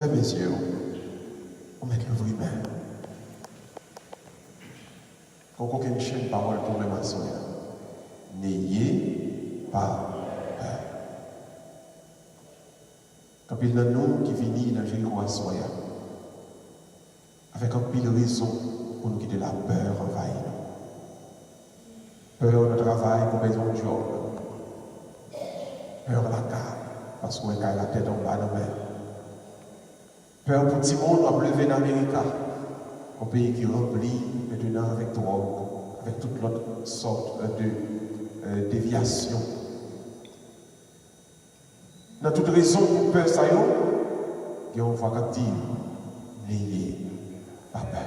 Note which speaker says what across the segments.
Speaker 1: Mes yeux, on met le vrai main. Quand aucune chaîne parole pour même à soi, n'ayez pas peur. Quand il y a nous qui venons dans Jéricho à soi, avec un pile de raison pour nous quitter la peur envahir nous. Peur de travail pour besoin de job. Peur de la caille, parce qu'on a la tête en bas de la mer. Peur pour tout le monde à lever en Amérique, un pays qui remplit maintenant avec drogue, avec toute l'autre sorte de déviation. Dans toute raison pour peur, ça y est, et on voit quand il n'ayez pas peur.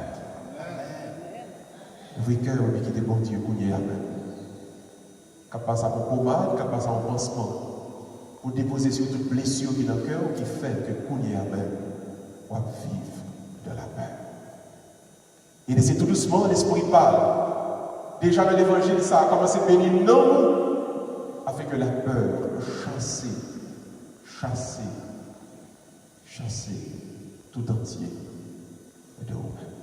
Speaker 1: Le vrai cœur, mais qui est bon Dieu, qu'on y est amen. Quand passe à mon pommade, quand passe à mon pansement, pour déposer sur toute blessure qui est dans le cœur, qui fait que qu'on y est amen. On va vivre de la paix. Et c'est tout doucement, l'esprit parle. Déjà dans l'évangile, ça a commencé à bénir non, afin que la peur chasse tout entier de vous-même.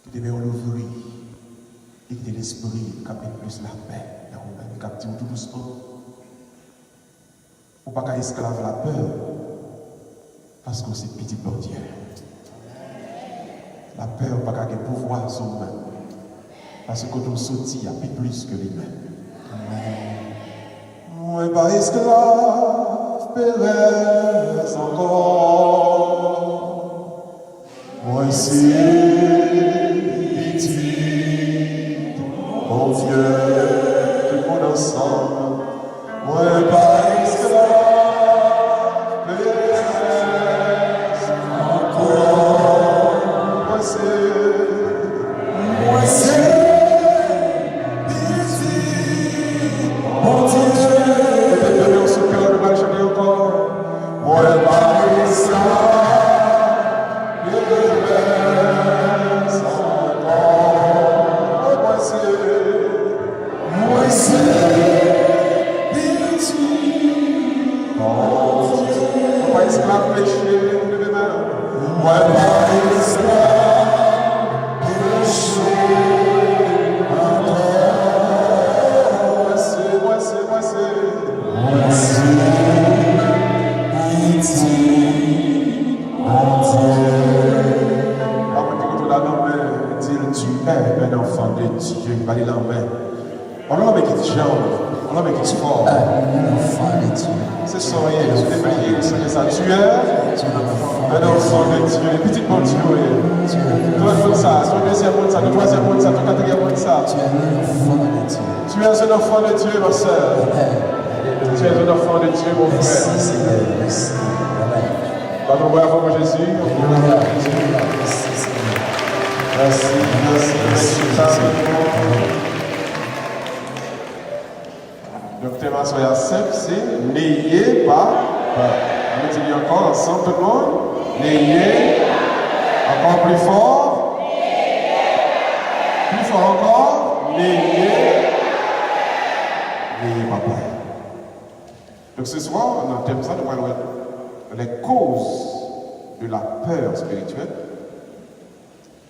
Speaker 1: Que devait on l'ouvrir et que l'esprit capte plus la paix dans vous-même, capte tout doucement. Ou pas qu'à esclave la peur, parce que c'est petit Dieu. La peur pas qu'à pouvoir sur nous-mêmes, parce que quand on sortit, il y a plus que lui-même. Moi pas esclave, pérez encore. Moi si petit, mon Dieu, tout le monde ensemble. Moi pas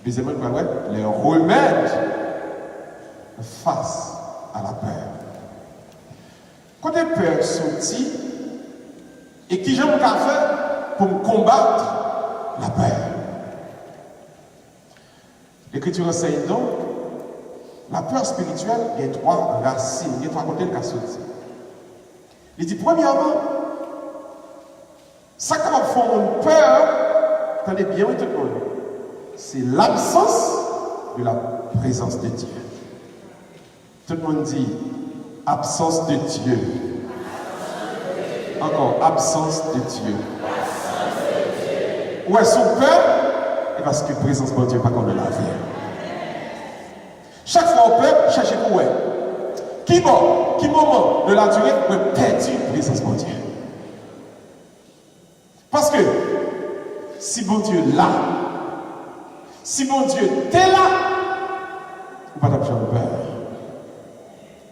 Speaker 1: deuxièmement, les remèdes face à la peur. Quand les peurs sortent, et qui j'aime qu'à faire pour combattre la peur. L'Écriture enseigne donc la peur spirituelle, il y a trois racines, il y a trois côtés de la sortie. Il dit premièrement, ça qui va faire une peur, attendez bien tout le monde. C'est l'absence de la présence de Dieu. Tout le monde dit absence de Dieu. Encore absence de Dieu. Où est son peur? Et parce que la présence de Dieu n'est pas comme la vie. Chaque fois on peut chercher où est. Qui moment de la durée peut perdre la présence de Dieu? Parce que si bon Dieu là, si mon Dieu t'es là, ou pas d'avoir peur.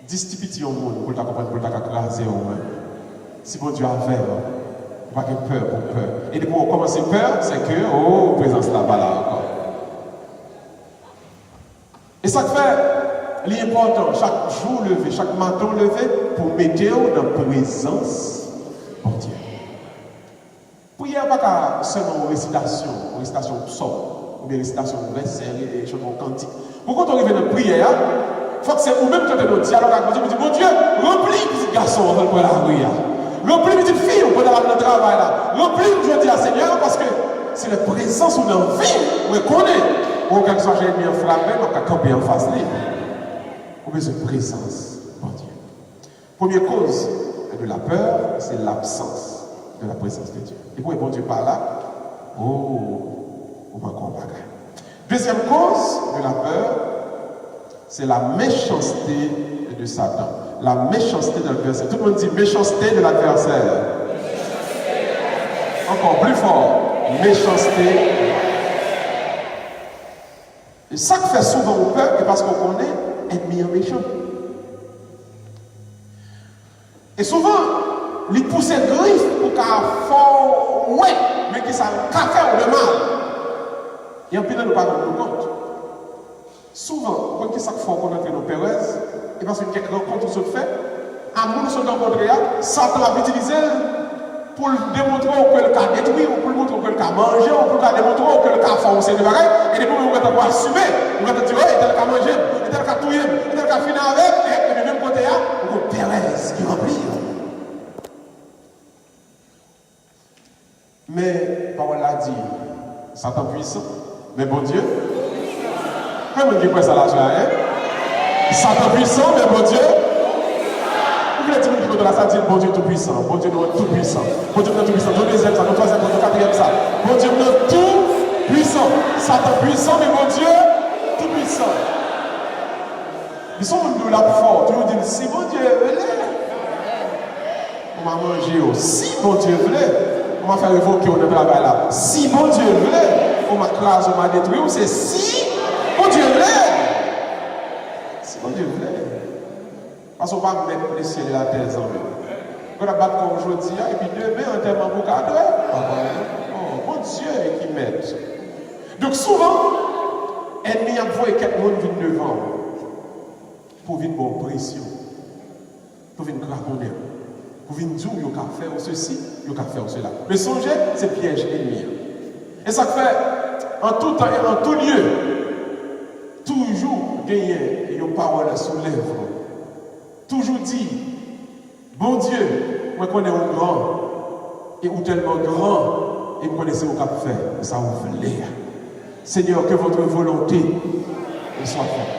Speaker 1: 10 petits petits au monde pour comprendre, pour t'écraser au moins. Si bon Dieu a fait, pas de peur pour peur. Et pour commencer peur, c'est que, oh, présence là-bas là encore. Et ça fait l'important, chaque jour levé, chaque matin levé, pour mettre dans la présence de Dieu. Prière pas seulement récitation psaume, ou bien récitation verset, et choses cantique. Pourquoi on arrive dans la prière, il faut que c'est vous-même qui avez un dialogue avec Dieu, mon Dieu, remplis petit garçon pour la rue. Remplis petite fille pour aller dans le travail là. Remplis, je dis à Seigneur, parce que c'est la présence ou l'envie, on reconnaît. Ou quelque chose j'ai bien frappé, on va camper en face libre. Ou besoin de présence, mon Dieu. Première cause de la peur, c'est l'absence de la présence de Dieu. Et pour bon Dieu par là, on va comprendre. Deuxième cause de la peur, c'est la méchanceté de Satan. La méchanceté de l'adversaire. Tout le monde dit méchanceté de l'adversaire. Encore plus fort. Méchanceté. Et ça qui fait souvent peur, c'est parce qu'on connaît ennemi méchant. Et souvent, il pousse les griffes pour qu'il fasse ouais, mais qu'il ça fait le mal. Et en plus, nous ne parlons pas compte. Souvent, quand il faut qu'on entre nos Pérez, et parce que quelques rencontres se fait, à nous sommes rencontrés, Satan a utilisé pour démontrer que le cas détruit, ou pour montrer que le cas mangé, ou pour démontrer que le cas forcé de bagaille, et depuis nous avons assumé, nous avons dit, ouais, tel cas mangé, tel cas touillé, tel cas fini avec, et du même côté, nous avons Pérez qui remplit. Mais, parole l'a dit, Satan puissant, mais bon Dieu, comment on dit quoi ça là, hein? Satan puissant, mais bon Dieu. Vous voulez dire que de la ça dit bon Dieu tout puissant, bon Dieu tout puissant, bon Dieu tout puissant, nous deuxième ça, nous troisième ça, nous quatrième ça, bon Dieu tout puissant, Satan puissant, mais bon Dieu tout puissant. Ils sont nous là fort, tu nous dis si bon Dieu voulait, on va manger aussi, bon Dieu voulait, on va faire évoquer au travail là, si bon Dieu voulait, on va craser, on va détruire, c'est si bon Dieu voulait. Bon Dieu voulait. Parce qu'on va mettre le ciel et la terre ensemble. On va battre comme aujourd'hui, et puis demain, en termes pour cadre. Oh, bon Dieu qui m'aide. Donc souvent, ennemi a voulu que quelqu'un vienne devant pour venir bonne pression, pour venir craponner, pour venir dire qu'il a faire ceci, il a faire cela. Mais songez, c'est piège ennemi. Et ça fait, en tout temps et en tout lieu, toujours gagner une parole sous lèvres. Toujours dit, bon Dieu, moi connais un grand, et ou tellement grand, et vous connaissez au cap faire, ça vous voulez. Seigneur, que votre volonté soit faite.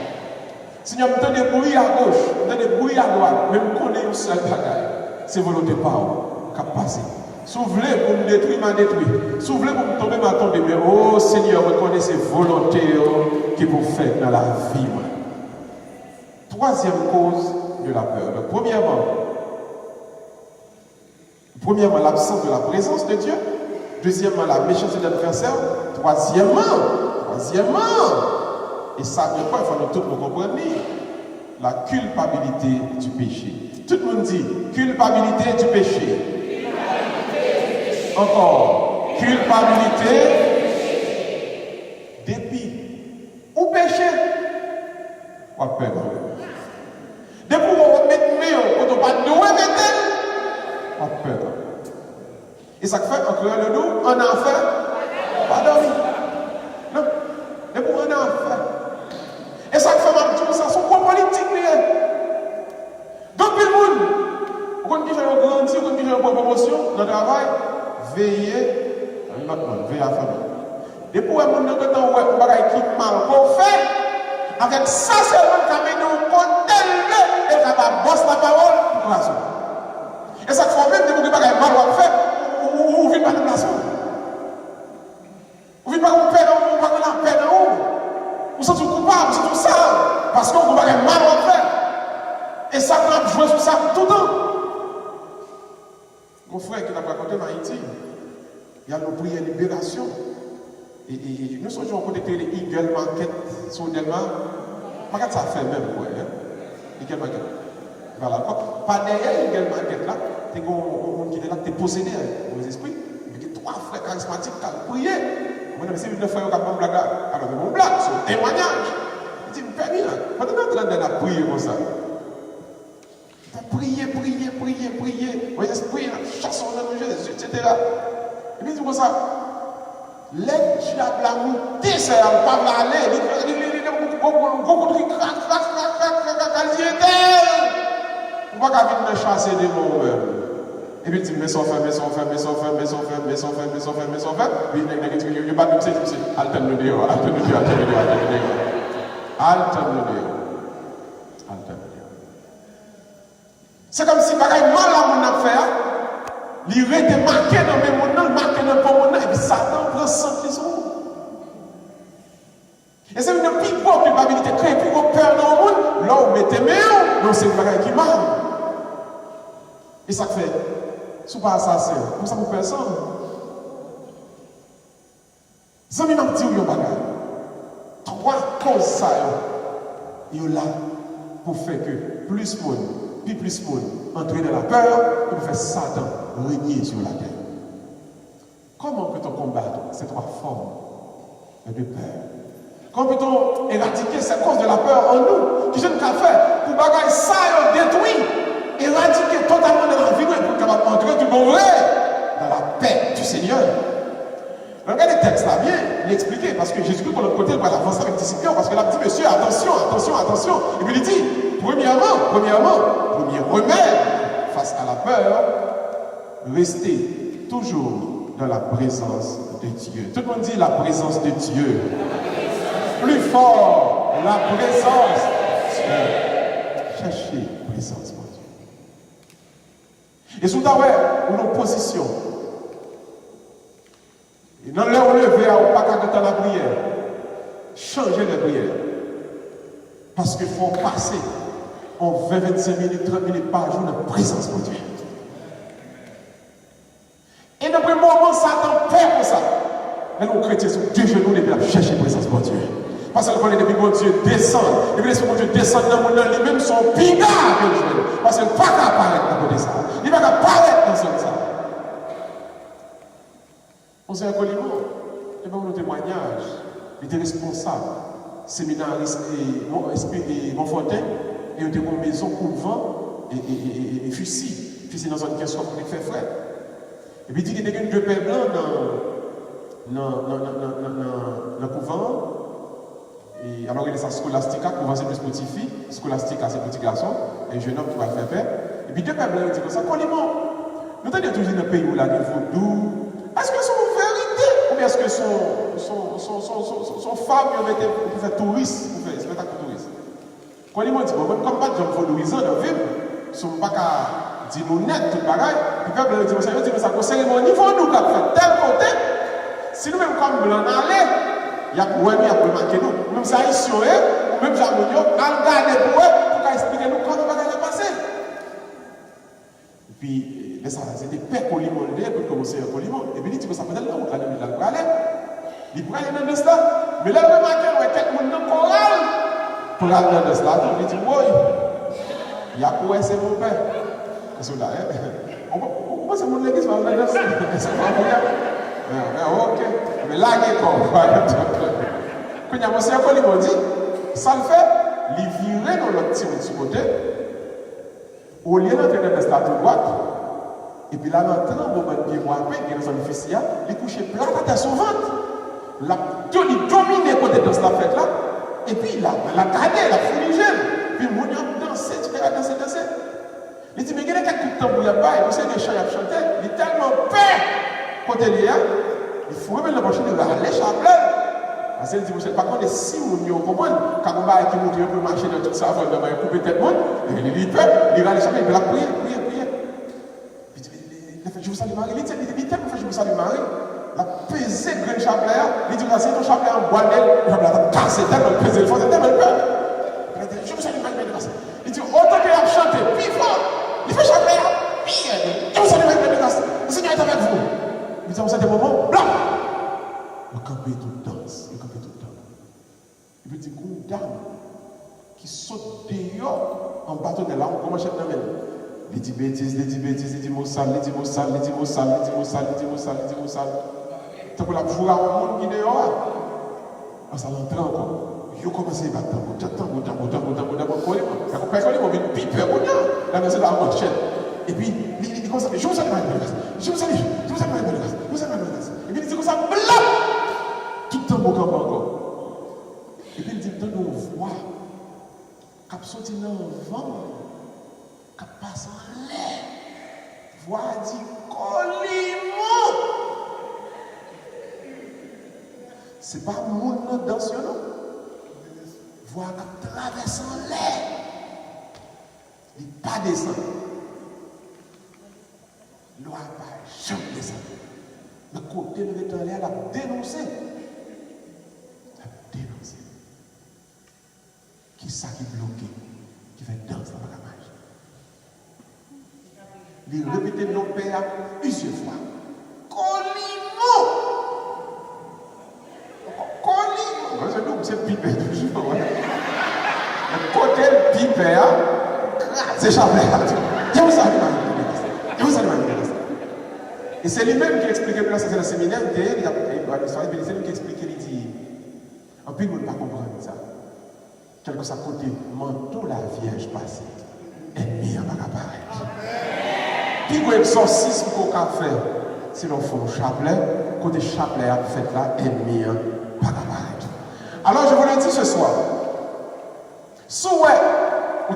Speaker 1: Seigneur, me donne des bruits à gauche, me donne des bruits à droite, mais vous connaissez un seul bagaille. C'est volonté par vous, cap passer. Si vous voulez pour me détruire, m'a détruit. Si vous voulez pour me tomber, m'a tombé. Mais oh Seigneur, reconnaissez volonté que vous faites dans la vie. Troisième cause de la peur. Donc, premièrement, l'absence de la présence de Dieu. Deuxièmement, la méchanceté de l'adversaire. Troisièmement, et ça, de quoi il faut nous tous nous comprendre, la culpabilité du péché. Tout le monde dit culpabilité du péché. Encore, culpabilité, dépit ou péché. Pas peur. Depuis qu'on met mieux, quand on va nous remettre, pas peur. Et ça fait entre le nous, en enfer, pas dormir. Non, depuis qu'on est en enfer. Et ça fait ma petite ça, son point politique. Donc, tout le monde, quand on dit que j'ai grandi, quand on dit que j'ai une promotion dans le travail, veillez à notre monde, veillez à la famille. Depuis qu'on est dans le temps où on va qui mal qu'on fait, avec ça, c'est le qui amène au côté et qui va bosser la parole pour la somme. Et ça fait même des gens qui mal qu'on fait, ou vient pas de la somme. Ou vient pas qu'on perd, ou pas qu'on a peine en haut. Ou sont coupables, ou sont sales, parce qu'on va mal qu'on fait. Et ça va jouer sur ça tout le temps. Mon frère qui n'a pas raconté dans Haïti, il y a nos prières libération. Et nous sommes connectés les Eagle Market, soudainement. Regarde ça fait même quoi. Eagle Market. Voilà. Pas derrière, il y a une maquette là, tu es là, tu es possédé aux esprits. Il y a trois frères charismatiques qui ont prié. Moi, je me suis dit, frère, qui ont blague. Alors, mon blague, c'est un témoignage. Il dit, mais bien, pendant que tu es en train de prier comme ça, prier. Aux esprits, chasse au nom de Jésus, etc. Et puis, il dit comme ça, l'aide, tu as la montée, c'est un pas aller. Il beaucoup de trucs, crac, on va pas venir chasser des mots. Et puis il dit, mais sans faire. Puis il n'y a pas de c'est alterne le dehors. C'est comme si pareil mal à mon affaire, il était marqué dans mes mondes, marqué dans mon nom, et puis Satan prend 100 prison. Et c'est une plus grosse culpabilité, créer plus grosse peur dans le monde, là où mettez mes non, c'est une bagarre qui mal. Et ça fait, si vous pas assassin, comme ça vous personne. Ça m'a dit une bagarre. Trois causes ça, il y a là pour faire que plus de monde, entrer dans la peur, et pour faire Satan régner sur la terre. Comment peut-on combattre ces trois formes de peur? Comment peut-on éradiquer ces causes de la peur en nous? Qui je ne qu'à faire pour bagailler ça et détruire, éradiquer totalement de la vie pour capable entrer du bon vrai dans la paix du Seigneur. Regardez le texte là, bien l'expliquer parce que Jésus-Christ, de l'autre côté, il va avancer avec discipline parce qu'il a dit, monsieur, attention. Et puis il dit, premièrement, premier remède face à la peur, restez toujours dans la présence de Dieu. Tout le monde dit la présence de Dieu. Plus fort, la présence de Dieu. Cherchez la présence de Dieu. Et sous ta une opposition. Et dans l'heure où levé à pas qu'à dans la prière, changer la prière. Parce qu'il faut passer en 20, 25 minutes, 30 minutes par jour dans la présence de Dieu. Et dans le moment, Satan perd pour ça. Et nous, chrétiens, sont deux genoux et puis chercher la présence de Dieu. Parce que le depuis que Dieu descend, et puis quand Dieu descend dans le monde, lui-même son pigard que Dieu. Parce qu'il n'est pas qu'à apparaître dans côté ça. Il n'est pas qu'à apparaître dans ce ça. On s'est accolé, et bien, mon témoignage, il était responsable, séminariste et Montfortin, et il était une maison couvent et fusil. Fusil dans une question pour les faire frère. Et puis il dit qu'il y a deux pères blancs dans le couvent. Et alors il y a sa scolastica, couvent c'est plus petit fille, scolastica c'est petit garçon, et un jeune homme qui va faire père. Et puis deux pères blancs disent comme ça, nous tenons toujours dans un pays où là, il faut d'où. Est-ce que c'est une vérité? Ou bien est-ce que son femme était pour faire touriste, pour faire spectacle touriste? Quand il m'a dit, bon, même comme pas de gens valorisants dans la ville, ils ne sont pas qu'à dire nous net, tout pareil. Puis le peuple dit, mais ça, pour cérémonie, il faut nous faire tel côté. Si nous-mêmes, comme blanc allait, il y a pour marquer nous. Même ça, ici, même Jamonio, à regarder pour eux, pour expliquer nous comment on va passer. Et puis, c'était père Colimon, pour commencer à Colimon. Et puis, il dit que ça peut être là où il va aller. Il pourrait aller dans cela. Mais là, il remarque qu'il y a quelqu'un dans le choral. Pour aller dans cela, il dit, oui, il y a pour c'est mon père. C'est là, pourquoi c'est mon église va aller dans cela? C'est pas vrai. Ok. Mais là, il est comme. Quand il y a monsieur Colimon dit, ça le fait, il virait dans l'autre tir de ce côté. Au lieu d'entrer dans la statue droite, et puis là, maintenant, au moment de pied moipé, qui est dans son officier, il couche plat à terre sur ventre. Il domine côté de la fête là, et puis il a gardé, il a fouillé, puis il a dansé, danser. Il dit, mais il y a quelques temps pour y avoir, et puis c'est des chants à chanter, il est tellement peur côté de là, il faut même la prochaine de la lèche à plein. Parce qu'il dit, par contre, si vous comprenez, quand on va qui monte un peu marcher dans tout ça, il va couper tête monde, il peut, il va aller chercher, il va prier. Je vous salue Marie, il dit tellement je vous salue Marie, la pesée de grand chapelet, il dit c'est ton chapelet en bois d'aile, il va casser tellement pesé, il faut tellement peur. Je vous salue Marie, il dit autant qu'il a chanté, puis fort, il fait chapelet, puis je vous salue Marie, le Seigneur est avec vous. Il dit, vous avez des moments blancs. Le campé tout danse, le campé tout danse. Il veut dire, une dame qui saute dehors en bateau de là, on commence à mettre. Il dit bêtises, il dit bêtises, il dit mots sales, il dit mots sales, il dit mots sales, il dit mots sales, il dit mots sales, il dit mots sales. Tant que la fourra au monde qui est dehors, ça l'entre encore. Il commence à y battre, et puis, il commence à dire, je vous salue, je vous salue, je vous salue, je vous salue, et puis il dit comme ça, blanc, tout le temps, encore. Et puis il dit, dans nos voix, qui sorti dans le vent, qui passe en l'air, voix dit, coliment. C'est pas mon nom danseur, non? Voix qui traverse en l'air, il n'est pas descendre. L'eau n'a pas jamais descendu. Le côté de l'éternel, elle a dénoncé. Elle a dénoncé. Qui ça qui bloqué, qui fait danser dans la marche. Il répète nos pères plusieurs fois. Colimo! Colimo! C'est pipé toujours. Le côté de pipé, c'est jamais. Je vous salue, je vous salue. Et c'est lui-même qui expliquait, là, c'était le séminaire, c'est lui qui expliquait, il dit, en plus, vous ne pas comprendre ça. Quelque chose à côté, manteau la Vierge passée, ennemi en bas apparaître. Puis, vous exorcisme qu'on a fait, c'est l'on fait un chapelet, côté chapelet a fait là, ennemi en bas apparaître. Alors, je vous le dis ce soir, si vous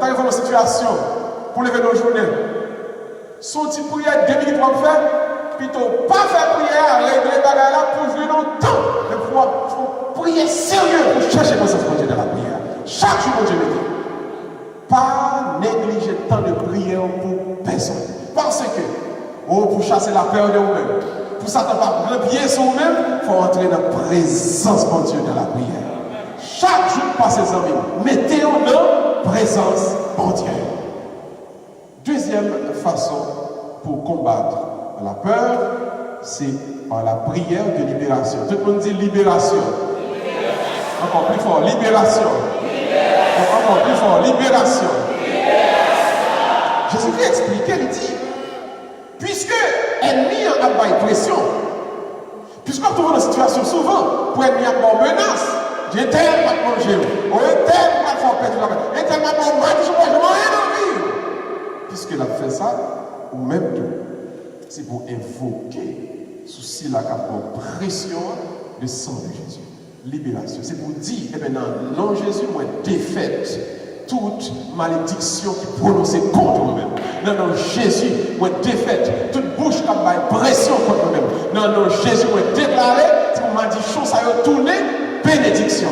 Speaker 1: avez une situation pour lever nos journées, si vous avez prière 2 minutes pour faire, plutôt pas faire prière, régler bagarre là pour jouer longtemps. Mais faut prier sérieux pour chercher dans cette Dieu de la prière. Chaque jour, mon Dieu me dit, pas négliger le temps de prière pour personne. Parce que, pour chasser la peur de vous-même, pour ça, tu pas replier sur vous-même, il faut entrer dans la présence, mon Dieu, de la prière. Chaque jour, passez amis, mettez-vous dans la présence, mon Dieu. Deuxième façon pour combattre la peur, c'est par la prière de libération. Tout le monde dit libération. Encore plus fort, libération. Encore plus fort, libération. Jésus-Christ expliquait, il dit, puisque ennemi a une pression, puisqu'on trouve dans une situation souvent, pour ennemi a une menace, j'ai tellement de manger, ou tellement de faire perdre la main, j'ai tellement de manger, je n'ai rien envie. Puisqu'il a fait ça, ou même tout. C'est pour invoquer souci la pression de sang de Jésus. Libération. C'est pour dire, eh bien, non, Jésus, moi, défaite toute malédiction qui prononçait contre nous-mêmes. Non, Jésus, moi, défaite toute bouche qui a pression contre nous-mêmes. Non, Jésus, moi, déclaré, c'est pour malédiction, ça a tourné, bénédiction.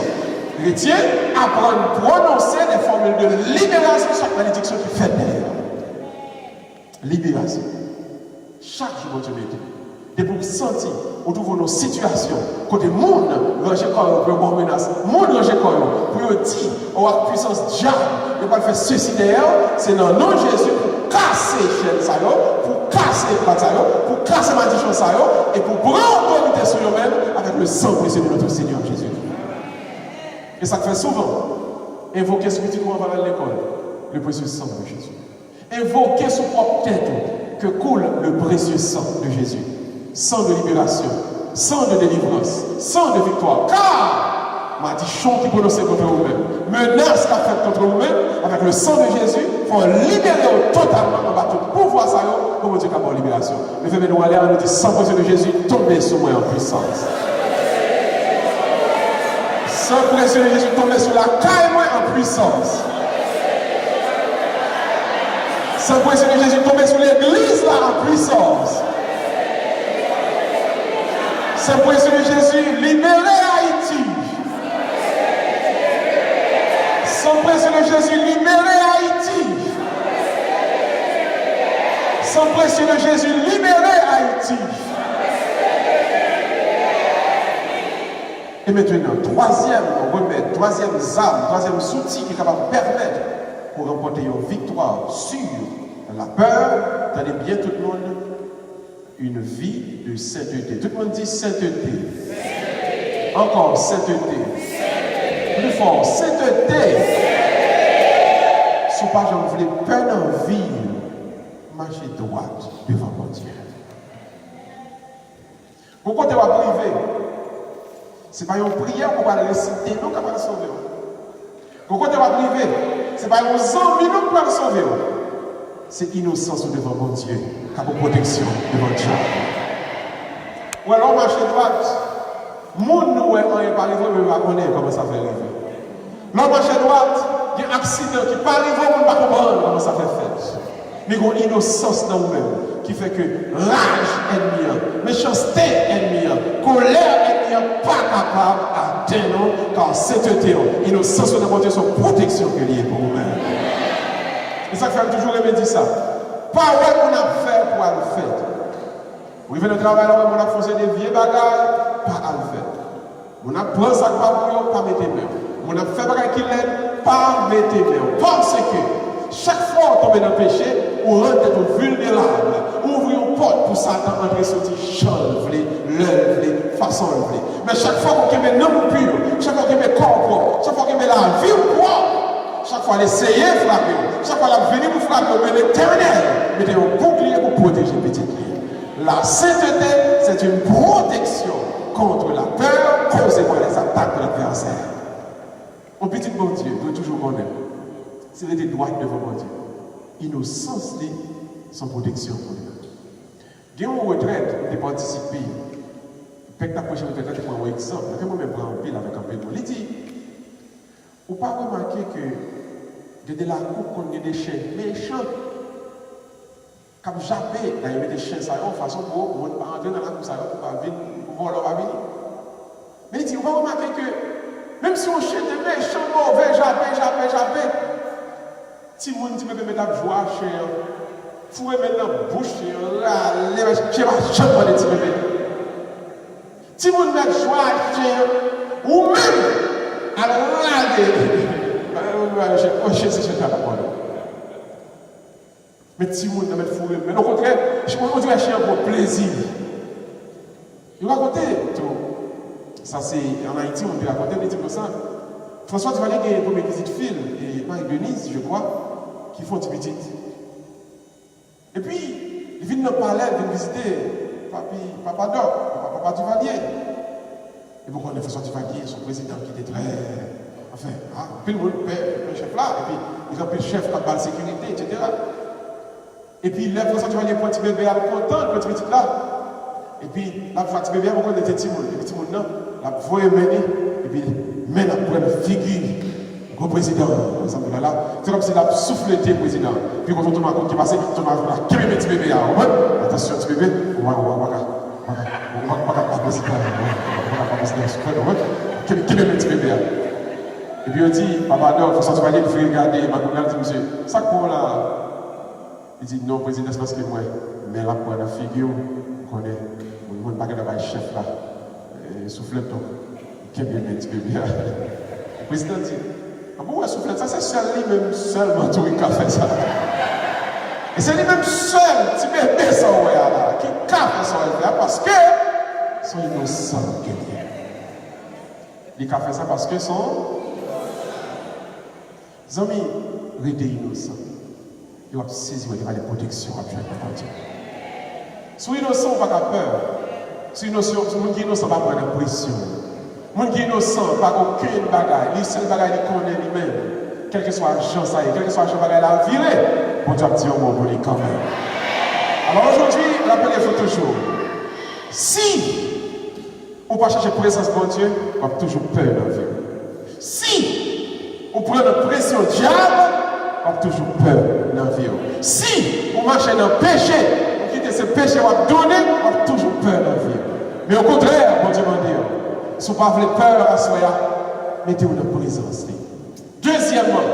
Speaker 1: Chrétien, apprendre à prononcer des formules de libération sur chaque malédiction qui fait derrière. Libération. Chaque jour, Dieu m'aide. Et pour sentir, on trouve nos situations, côté monde, ranger corps, pour une menace, monde ranger corps, pour dire, on a puissance diable, il va faire ceci d'ailleurs, c'est dans le nom de Jésus pour casser les chaînes, pour casser les plats, pour casser la malédiction, et pour prendre autorité sur eux-mêmes avec le sang précieux de notre Seigneur Jésus. Et ça fait souvent, invoquer spirituellement avant l'école, le précieux sang de Jésus. Invoquer son propre tête que coule le précieux sang de Jésus. Sang de libération, sang de délivrance, sang de victoire. Car, m'a dit, chant qui prononce contre vous-même, menace qu'a fait contre vous-même, avec le sang de Jésus, il faut libérer totalement en bateau. Pour voir ça, pour Dieu qu'à libération. Mais faites nous aller, on nous dit, sang précieux de Jésus, tombez sur moi en puissance. Sang précieux de Jésus, tombez sur la caille moi en puissance. Sang précieux de Jésus, tombez sur l'église là en puissance. Sang précieux de Jésus, libérez Haïti. Sang précieux de Jésus, libérez Haïti. Sang précieux de Jésus, libérez Haïti. Et maintenant, troisième remède, troisième arme, troisième outil qui est capable de permettre pour remporter une victoire sur la peur. Tenez bien tout le monde. Une vie de sainteté. Tout le monde dit sainteté. Sainteté. Encore sainteté. Sainteté. Plus fort, sainteté. pas j'en voulais peine en vie, marcher droite devant mon Dieu. Pourquoi tu vas priver? Ce n'est pas une prière qu'on va réciter, nous qu'on va sauver. Pourquoi tu vas priver? Ce n'est pas une zombie, nous qu'on va sauver. C'est innocence devant mon Dieu, car pour protection devant Dieu. Ou alors marcher droite. Moun nous est pas arrivé, mais on va connaître comment ça fait arriver. L'homme marche droite, il y a un accident qui pas arrivé, on ne va pas comprendre comment ça fait faire. Mais il y a une innocence dans nous-mêmes qui fait que rage ennemi, méchanceté ennemi, colère ennemi, pas capable d'atteindre car sainteté, innocence de mon Dieu, son protection que liée pour nous-mêmes. Et ça fait toujours remédier ça. Pas ouais qu'on a fait pour le faire. Vous venez de travailler, on a fait des vieux bagages, pas à le faire. On a pris ça pour pas mettre main. On a fait bagages qui l'aide, pas mettre main. Parce que chaque fois qu'on tombe dans le péché, on rentre vulnérable. On ouvre une porte pour Satan entrer sortir chant, l'œuvre, façon l'œuvre. Mais chaque fois qu'on met l'homme pur, chaque fois qu'on met corps propre, chaque fois qu'on met la vie propre, chaque fois l'essayer de frapper, chaque fois la venir pour frapper, mais l'éternel, mettez un bouclier pour protéger petit clé. La sainteté, c'est une protection contre la peur causée par les attaques de l'adversaire. Mon petit bon Dieu doit toujours connaître. S'il était droit devant mon Dieu, innocence, sans protection pour lui. Il y a une retraite, on peut participer. Peut-être la prochaine retraite, je prends un exemple. Je vais me prendre un pile avec un peu de monde. Il dit, vous pas remarqué que de la coupe qu'on a des chiens méchants, comme jamais, il y a des chiens ça de façon pour ne pas entrer dans la coupe ça pour pas venir, pour voir leur venir. Mais il dit, vous pas remarqué que même si on chien est méchant, mauvais, jamais, si mon dit me mettre à jouer chien, vous mettre dans la bouche, râler, je ne vais pas jamais de petit bébé. Si vous mettez à jouer chien, ou même à râler, je sais pas quoi. Mais si vous mettez fou, mais au contraire, on dit un chien pour plaisir. Il va raconter tout. Ça c'est en Haïti, on peut raconter des trucs comme ça. François Duvalier a une première visite fil et Marie-Denise, je crois, qui font une petite. Et puis, ils viennent dans le palais, ils viennent visiter Papa Doc, Papa Duvalier. Et pourquoi on a François Duvalier, son président qui était très. Enfin, puis le chef là, et puis ils ont pris le chef comme la sécurité, etc. Et puis, là, François Duvalier pour un petit bébé à content, le petit là. Et puis, là, pour un petit bébé, on était Timoun. Et puis, Timoun, là, la voie est menée, et puis, mène après la figure. Au président, c'est comme si il a soufflé le président. Puis quand on tombe à compte qui passe, on va qui met petit bébé là. Attention, petit bébé, on va pas passer qui met petit bébé là. Et puis on dit, papa, non, il faut sortir, il faut regarder, il dit, monsieur, ça quoi là? Il dit, non, président, c'est parce que moi, mais là, pour la figure, on connaît, on ne peut pas chef là, souffle toi, qui met petit bébé là. Le président dit, ah bon, souffle, ça c'est seul lui-même seulement tout qui a fait ça. Et c'est lui-même seul, petit bébé ça, là, qui a fait ça, parce que sont innocents que Dieu. Il a fait ça parce que son amis étaient innocents. Il va saisir les protections à Dieu. Si innocent, on n'a pas peur. Si innocent, on qui est innocent, on va pas prendre pression. Les gens qui sont innocents, pas aucune bagaille. Les seuls bagailles qu'ils connaissent lui-même. Quel que soit l'argent, ça y est, quel que soit l'argent, bagaille la virée. Bon Dieu a dit un mot pour lui quand même. Alors aujourd'hui, rappelez-vous il faut toujours. Si on ne va pas chercher présence de Dieu, on va toujours peur dans la vie. Si on prend la pression diable, on va toujours peur dans la vie. Si on marche dans le péché, on quitte ce péché, on va donner, on va toujours peur dans la vie. Mais au contraire, bon Dieu m'a dit, si vous n'avez pas peur à soi, mettez-vous dans la présence. Deuxièmement,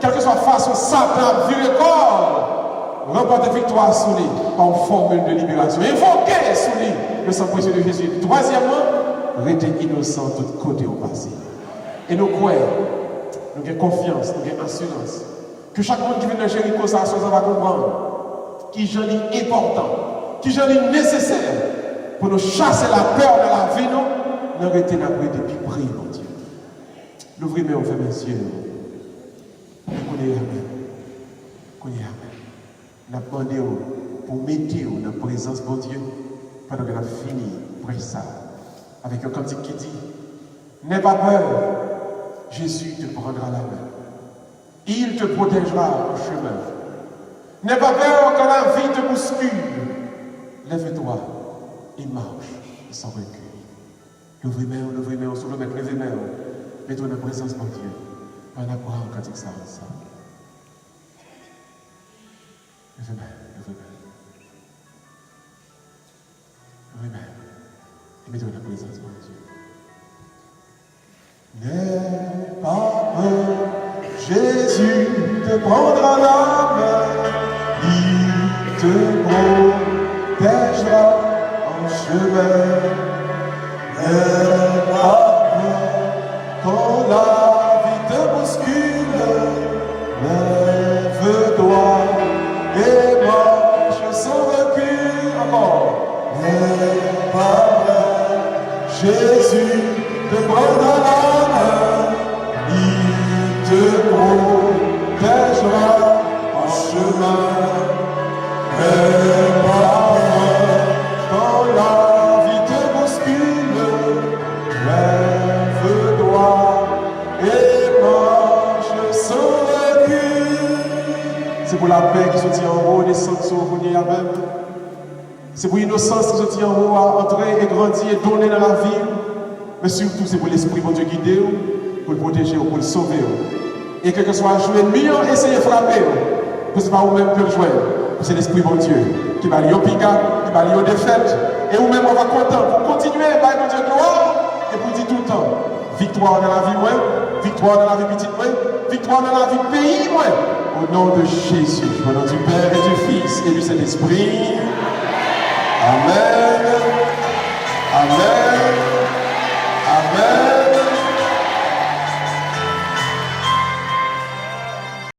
Speaker 1: quelle que soit la façon Satan vu le corps, remportez victoire sur lui par une formule de libération. Invoquez sur lui le sang précieux de Jésus. Troisièmement, restez innocent de tout côté au passé. Et nous croyons, nous avons confiance, nous avons assurance, que chaque monde qui vient de Jéricho, ça va comprendre qui j'en est important, qui j'en est nécessaire pour nous chasser la peur de la vie, nous arrêtons d'arrêter depuis prier, mon Dieu. L'ouvrez, mais on fait mes yeux. Nous connaissons Amen. qu'on y a. Nous avons demandé pour mettre dans la présence de Dieu pendant que nous avons fini pour ça. Avec un cantique qui dit n'aie pas peur, Jésus te prendra la main. Il te protégera au chemin. N'aie pas peur quand la vie te bouscule. Lève-toi et marche sans recul. Levez-moi, on s'ouvre, levez-moi. Mets-toi dans la présence de Dieu. On a pour un cantique ça ensemble. Levez-moi. Et mets-toi dans la présence de Dieu. N'aie pas peur, Jésus te prendra la main, il te protégera en chemin. N'aie pas peur quand la vie te bouscule, lève-toi et marche sans recul. Encore. N'aie pas peur, Jésus te prendra la main, il te protégera en chemin. N'aie pas peur quand la vie te bouscule, lève-toi et marche sans recul. C'est pour la paix qui se tient en haut, les sangs sont venus à même. C'est pour l'innocence qui se tient en haut à entrer et grandir et donner dans la vie. Mais surtout, c'est pour l'Esprit de Dieu guider, pour le protéger, pour le sauver. Et quel que soit jouer ennemi, essayez de frapper. Parce que ce n'est pas vous-même que le jouer. C'est l'Esprit de Dieu qui va aller au pica, qui va aller aux défaites. Et vous-même, on va content pour continuer à mon Dieu gloire. Et pour dire tout le temps, victoire dans la vie, moi, victoire dans la vie petite, moi, victoire dans la vie pays, moi. Au nom de Jésus, au nom du Père et du Fils et du Saint-Esprit. Amen.